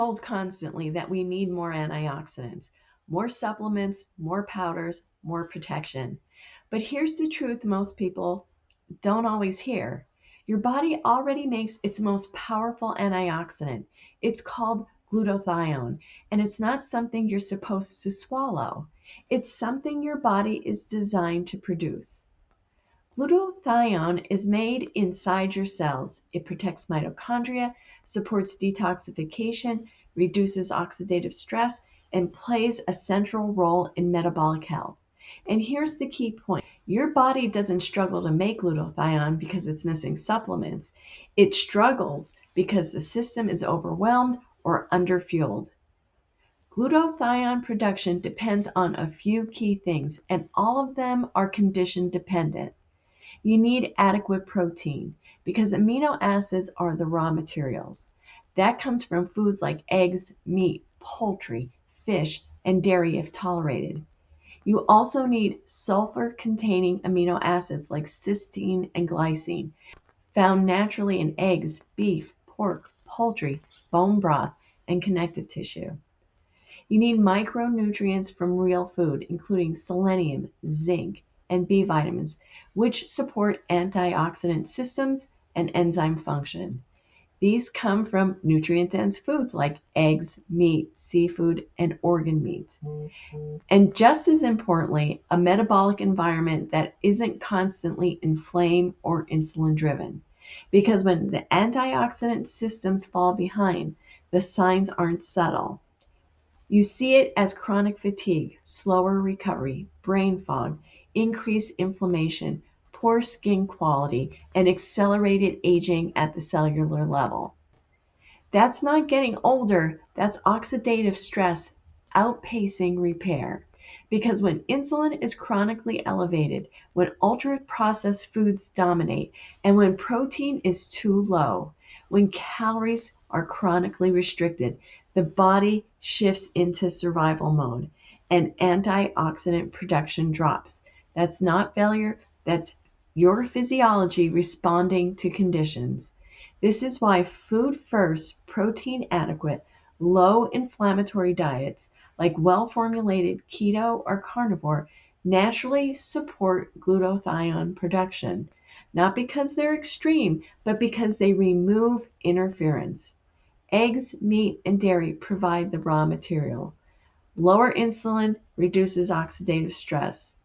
Told constantly that we need more antioxidants, more supplements, more powders, more protection. But here's the truth most people don't always hear. Your body already makes its most powerful antioxidant. It's called glutathione, and it's not something you're supposed to swallow. It's something your body is designed to produce. Glutathione is made inside your cells. It protects mitochondria, supports detoxification, reduces oxidative stress, and plays a central role in metabolic health. And here's the key point. Your body doesn't struggle to make glutathione because it's missing supplements. It struggles because the system is overwhelmed or underfueled. Glutathione production depends on a few key things, and all of them are condition dependent. You need adequate protein because amino acids are the raw materials. That comes from foods like eggs, meat, poultry, fish, and dairy if tolerated. You also need sulfur-containing amino acids like cysteine and glycine, found naturally in eggs, beef, pork, poultry, bone broth, and connective tissue. You need micronutrients from real food, including selenium, zinc, and B vitamins, which support antioxidant systems and enzyme function. These come from nutrient-dense foods like eggs, meat, seafood, and organ meats. And just as importantly, a metabolic environment that isn't constantly inflamed or insulin-driven. Because when the antioxidant systems fall behind, the signs aren't subtle. You see it as chronic fatigue, slower recovery, brain fog, increased inflammation, poor skin quality, and accelerated aging at the cellular level. That's not getting older, that's oxidative stress outpacing repair. Because when insulin is chronically elevated, when ultra processed foods dominate, and when protein is too low, when calories are chronically restricted, the body shifts into survival mode and antioxidant production drops. That's not failure, that's your physiology responding to conditions. This is why food first, protein adequate, low inflammatory diets like well formulated keto or carnivore naturally support glutathione production, not because they're extreme, but because they remove interference. Eggs, meat, and dairy provide the raw material. Lower insulin reduces oxidative stress.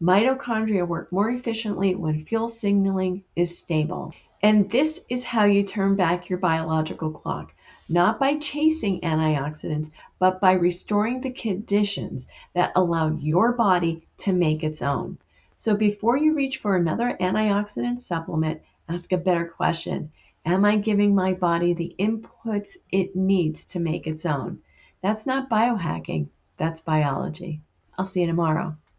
Mitochondria work more efficiently when fuel signaling is stable. And this is how you turn back your biological clock, not by chasing antioxidants, but by restoring the conditions that allow your body to make its own. So before you reach for another antioxidant supplement, ask a better question. Am I giving my body the inputs it needs to make its own? That's not biohacking, that's biology. I'll see you tomorrow.